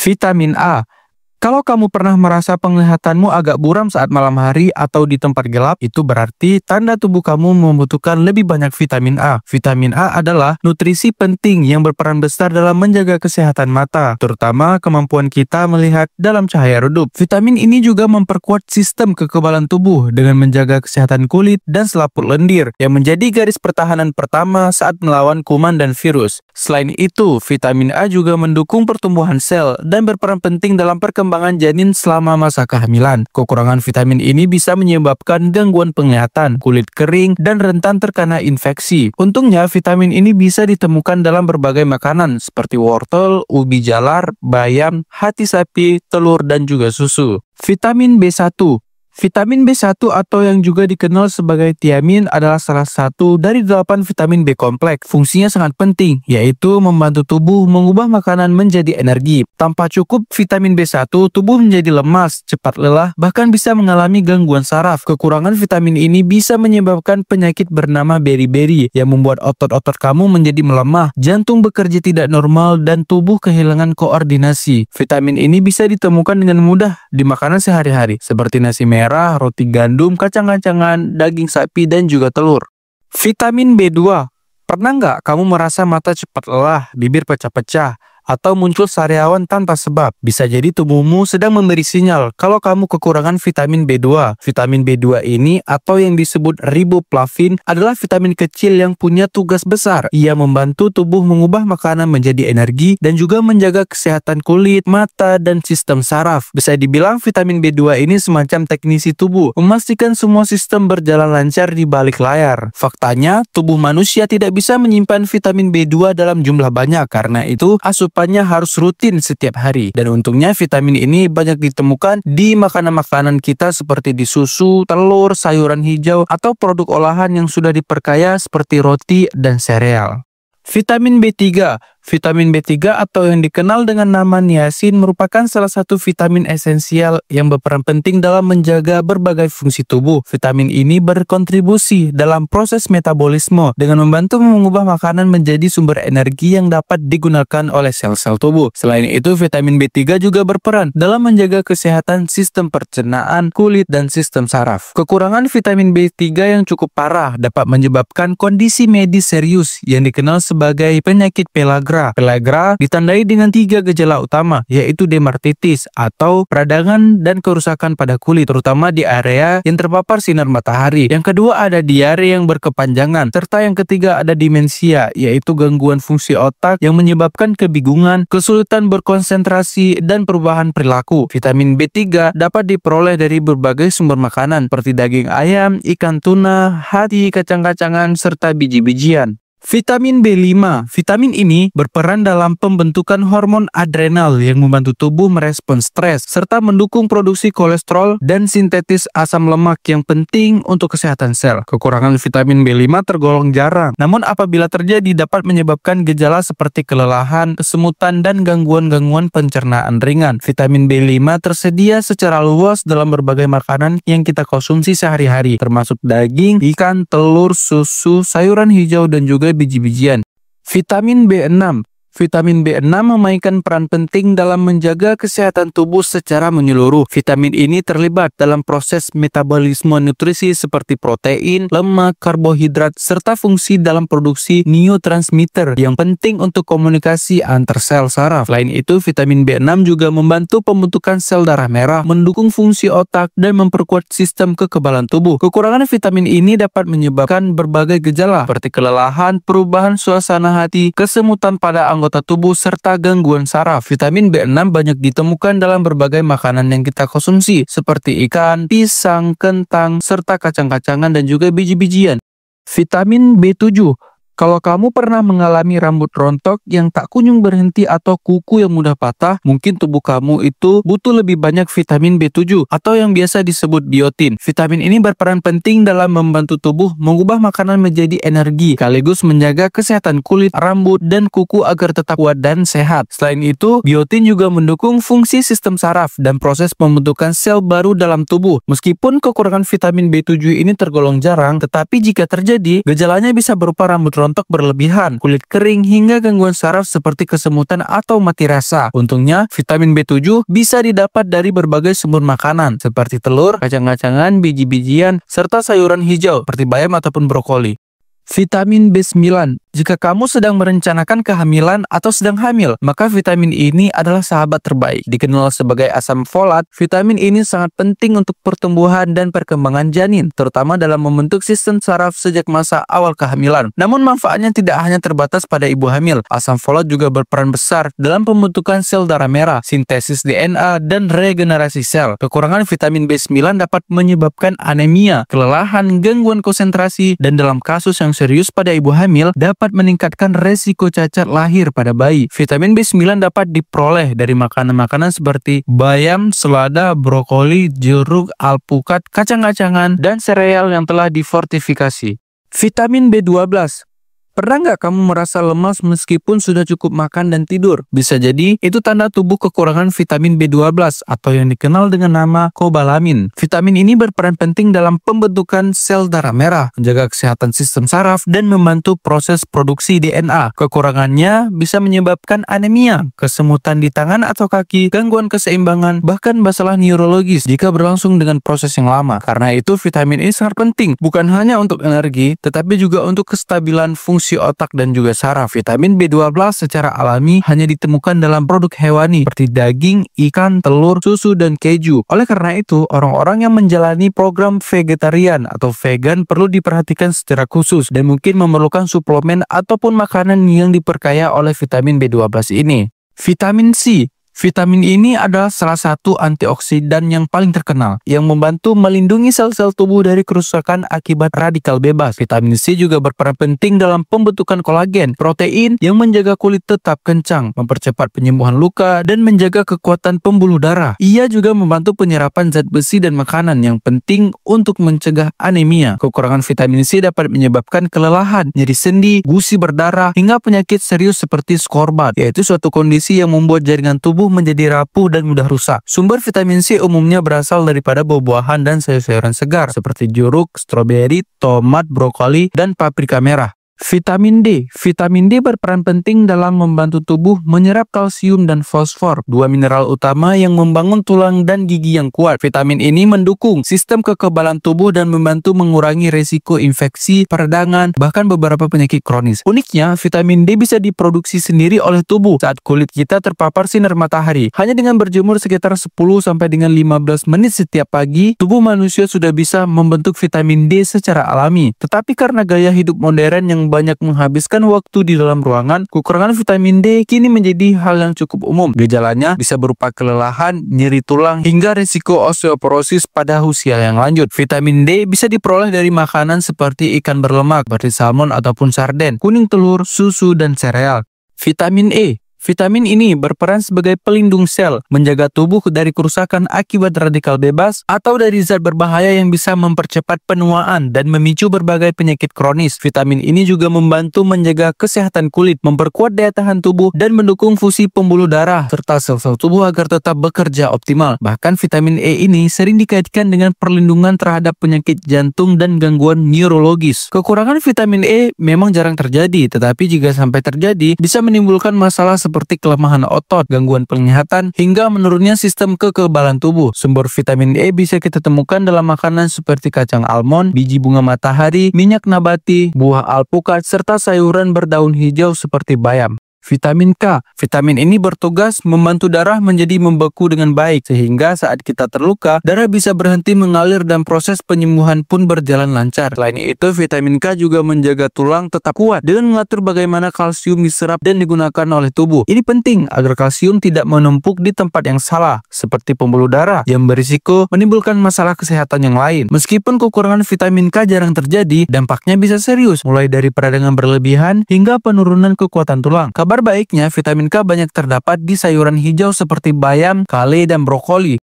Vitamin A. Kalau kamu pernah merasa penglihatanmu agak buram saat malam hari atau di tempat gelap, itu berarti tanda tubuh kamu membutuhkan lebih banyak vitamin A. Vitamin A adalah nutrisi penting yang berperan besar dalam menjaga kesehatan mata, terutama kemampuan kita melihat dalam cahaya redup. Vitamin ini juga memperkuat sistem kekebalan tubuh dengan menjaga kesehatan kulit dan selaput lendir, yang menjadi garis pertahanan pertama saat melawan kuman dan virus. Selain itu, vitamin A juga mendukung pertumbuhan sel dan berperan penting dalam perkembangan janin selama masa kehamilan. Kekurangan vitamin ini bisa menyebabkan gangguan penglihatan, kulit kering, dan rentan terkena infeksi. Untungnya, vitamin ini bisa ditemukan dalam berbagai makanan seperti wortel, ubi jalar, bayam, hati sapi, telur, dan juga susu. Vitamin B1. Vitamin B1 atau yang juga dikenal sebagai tiamin adalah salah satu dari 8 vitamin B kompleks. Fungsinya sangat penting, yaitu membantu tubuh mengubah makanan menjadi energi. Tanpa cukup vitamin B1, tubuh menjadi lemas, cepat lelah, bahkan bisa mengalami gangguan saraf. Kekurangan vitamin ini bisa menyebabkan penyakit bernama beriberi yang membuat otot-otot kamu menjadi melemah, jantung bekerja tidak normal, dan tubuh kehilangan koordinasi. Vitamin ini bisa ditemukan dengan mudah di makanan sehari-hari, seperti nasi merah, roti gandum, kacang-kacangan, daging sapi, dan juga telur. Vitamin B2. Pernah nggak kamu merasa mata cepat lelah, bibir pecah-pecah, atau muncul sariawan tanpa sebab? Bisa jadi tubuhmu sedang memberi sinyal kalau kamu kekurangan vitamin B2. Vitamin B2 ini atau yang disebut riboflavin adalah vitamin kecil yang punya tugas besar. Ia membantu tubuh mengubah makanan menjadi energi dan juga menjaga kesehatan kulit, mata, dan sistem saraf. Bisa dibilang vitamin B2 ini semacam teknisi tubuh, memastikan semua sistem berjalan lancar di balik layar. Faktanya, tubuh manusia tidak bisa menyimpan vitamin B2 dalam jumlah banyak, karena itu asupannya harus rutin setiap hari. Dan untungnya vitamin ini banyak ditemukan di makanan-makanan kita seperti di susu, telur, sayuran hijau, atau produk olahan yang sudah diperkaya seperti roti dan sereal. Vitamin B3. Vitamin B3 atau yang dikenal dengan nama niacin merupakan salah satu vitamin esensial yang berperan penting dalam menjaga berbagai fungsi tubuh. Vitamin ini berkontribusi dalam proses metabolisme dengan membantu mengubah makanan menjadi sumber energi yang dapat digunakan oleh sel-sel tubuh. Selain itu, vitamin B3 juga berperan dalam menjaga kesehatan sistem pencernaan, kulit, dan sistem saraf. Kekurangan vitamin B3 yang cukup parah dapat menyebabkan kondisi medis serius yang dikenal sebagai penyakit pellagra. Pellagra ditandai dengan 3 gejala utama, yaitu dermatitis atau peradangan dan kerusakan pada kulit, terutama di area yang terpapar sinar matahari. Yang kedua ada diare yang berkepanjangan, serta yang ketiga ada demensia, yaitu gangguan fungsi otak yang menyebabkan kebingungan, kesulitan berkonsentrasi, dan perubahan perilaku. Vitamin B3 dapat diperoleh dari berbagai sumber makanan seperti daging ayam, ikan tuna, hati, kacang-kacangan, serta biji-bijian. Vitamin B5. Vitamin ini berperan dalam pembentukan hormon adrenal yang membantu tubuh merespon stres, serta mendukung produksi kolesterol dan sintetis asam lemak yang penting untuk kesehatan sel. Kekurangan vitamin B5 tergolong jarang, namun apabila terjadi dapat menyebabkan gejala seperti kelelahan, kesemutan, dan gangguan-gangguan pencernaan ringan. Vitamin B5 tersedia secara luas dalam berbagai makanan yang kita konsumsi sehari-hari, termasuk daging, ikan, telur, susu, sayuran hijau, dan juga biji-bijian. Vitamin B6. Vitamin B6 memainkan peran penting dalam menjaga kesehatan tubuh secara menyeluruh. Vitamin ini terlibat dalam proses metabolisme nutrisi seperti protein, lemak, karbohidrat, serta fungsi dalam produksi neurotransmitter yang penting untuk komunikasi antar sel saraf. Selain itu, vitamin B6 juga membantu pembentukan sel darah merah, mendukung fungsi otak, dan memperkuat sistem kekebalan tubuh. Kekurangan vitamin ini dapat menyebabkan berbagai gejala seperti kelelahan, perubahan suasana hati, kesemutan pada anggota tubuh, serta gangguan saraf. Vitamin B6 banyak ditemukan dalam berbagai makanan yang kita konsumsi seperti ikan, pisang, kentang, serta kacang-kacangan dan juga biji-bijian. Vitamin B7. Kalau kamu pernah mengalami rambut rontok yang tak kunjung berhenti atau kuku yang mudah patah, mungkin tubuh kamu itu butuh lebih banyak vitamin B7 atau yang biasa disebut biotin. Vitamin ini berperan penting dalam membantu tubuh mengubah makanan menjadi energi, sekaligus menjaga kesehatan kulit, rambut, dan kuku agar tetap kuat dan sehat. Selain itu, biotin juga mendukung fungsi sistem saraf dan proses pembentukan sel baru dalam tubuh. Meskipun kekurangan vitamin B7 ini tergolong jarang, tetapi jika terjadi, gejalanya bisa berupa rambut rontok berlebihan, kulit kering, hingga gangguan saraf seperti kesemutan atau mati rasa. Untungnya, vitamin B7 bisa didapat dari berbagai sumber makanan seperti telur, kacang-kacangan, biji-bijian, serta sayuran hijau seperti bayam ataupun brokoli. Vitamin B9. Jika kamu sedang merencanakan kehamilan atau sedang hamil, maka vitamin ini adalah sahabat terbaik. Dikenal sebagai asam folat, vitamin ini sangat penting untuk pertumbuhan dan perkembangan janin, terutama dalam membentuk sistem saraf sejak masa awal kehamilan. Namun manfaatnya tidak hanya terbatas pada ibu hamil. Asam folat juga berperan besar dalam pembentukan sel darah merah, sintesis DNA, dan regenerasi sel. Kekurangan vitamin B9 dapat menyebabkan anemia, kelelahan, gangguan konsentrasi, dan dalam kasus yang serius pada ibu hamil dapat meningkatkan resiko cacat lahir pada bayi. Vitamin B9 dapat diperoleh dari makanan-makanan seperti bayam, selada, brokoli, jeruk, alpukat, kacang-kacangan, dan sereal yang telah difortifikasi. Vitamin B12. Pernah nggak kamu merasa lemas meskipun sudah cukup makan dan tidur? Bisa jadi itu tanda tubuh kekurangan vitamin B12 atau yang dikenal dengan nama kobalamin. Vitamin ini berperan penting dalam pembentukan sel darah merah, menjaga kesehatan sistem saraf, dan membantu proses produksi DNA. Kekurangannya bisa menyebabkan anemia, kesemutan di tangan atau kaki, gangguan keseimbangan, bahkan masalah neurologis jika berlangsung dengan proses yang lama. Karena itu vitamin ini sangat penting, bukan hanya untuk energi, tetapi juga untuk kestabilan fungsi otak dan juga saraf. Vitamin B12 secara alami hanya ditemukan dalam produk hewani seperti daging, ikan, telur, susu, dan keju. Oleh karena itu, orang-orang yang menjalani program vegetarian atau vegan perlu diperhatikan secara khusus dan mungkin memerlukan suplemen ataupun makanan yang diperkaya oleh vitamin B12 ini. Vitamin C. Vitamin ini adalah salah satu antioksidan yang paling terkenal, yang membantu melindungi sel-sel tubuh dari kerusakan akibat radikal bebas. Vitamin C juga berperan penting dalam pembentukan kolagen, protein yang menjaga kulit tetap kencang, mempercepat penyembuhan luka, dan menjaga kekuatan pembuluh darah. Ia juga membantu penyerapan zat besi dan makanan yang penting untuk mencegah anemia. Kekurangan vitamin C dapat menyebabkan kelelahan, nyeri sendi, gusi berdarah, hingga penyakit serius seperti skorbat, yaitu suatu kondisi yang membuat jaringan tubuh menjadi rapuh dan mudah rusak. Sumber vitamin C umumnya berasal daripada buah-buahan dan sayur-sayuran segar seperti jeruk, stroberi, tomat, brokoli, dan paprika merah. Vitamin D. Vitamin D berperan penting dalam membantu tubuh menyerap kalsium dan fosfor, dua mineral utama yang membangun tulang dan gigi yang kuat. Vitamin ini mendukung sistem kekebalan tubuh dan membantu mengurangi resiko infeksi, peradangan, bahkan beberapa penyakit kronis. Uniknya, vitamin D bisa diproduksi sendiri oleh tubuh saat kulit kita terpapar sinar matahari. Hanya dengan berjemur sekitar 10 sampai dengan 15 menit setiap pagi, tubuh manusia sudah bisa membentuk vitamin D secara alami. Tetapi karena gaya hidup modern yang banyak menghabiskan waktu di dalam ruangan, kekurangan vitamin D kini menjadi hal yang cukup umum. Gejalanya bisa berupa kelelahan, nyeri tulang, hingga risiko osteoporosis pada usia yang lanjut. Vitamin D bisa diperoleh dari makanan seperti ikan berlemak, seperti salmon ataupun sarden, kuning telur, susu, dan sereal. Vitamin E. Vitamin ini berperan sebagai pelindung sel, menjaga tubuh dari kerusakan akibat radikal bebas atau dari zat berbahaya yang bisa mempercepat penuaan dan memicu berbagai penyakit kronis. Vitamin ini juga membantu menjaga kesehatan kulit, memperkuat daya tahan tubuh, dan mendukung fungsi pembuluh darah serta sel-sel tubuh agar tetap bekerja optimal. Bahkan vitamin E ini sering dikaitkan dengan perlindungan terhadap penyakit jantung dan gangguan neurologis. Kekurangan vitamin E memang jarang terjadi, tetapi jika sampai terjadi, bisa menimbulkan masalah seperti kelemahan otot, gangguan penglihatan, hingga menurunnya sistem kekebalan tubuh. Sumber vitamin E bisa kita temukan dalam makanan seperti kacang almond, biji bunga matahari, minyak nabati, buah alpukat, serta sayuran berdaun hijau seperti bayam. Vitamin K. Vitamin ini bertugas membantu darah menjadi membeku dengan baik, sehingga saat kita terluka, darah bisa berhenti mengalir dan proses penyembuhan pun berjalan lancar. Selain itu, vitamin K juga menjaga tulang tetap kuat dengan mengatur bagaimana kalsium diserap dan digunakan oleh tubuh. Ini penting agar kalsium tidak menumpuk di tempat yang salah, seperti pembuluh darah, yang berisiko menimbulkan masalah kesehatan yang lain. Meskipun kekurangan vitamin K jarang terjadi, dampaknya bisa serius, mulai dari peradangan berlebihan hingga penurunan kekuatan tulang. Kabar baiknya, vitamin K banyak terdapat di sayuran hijau seperti bayam, kale, dan brokoli.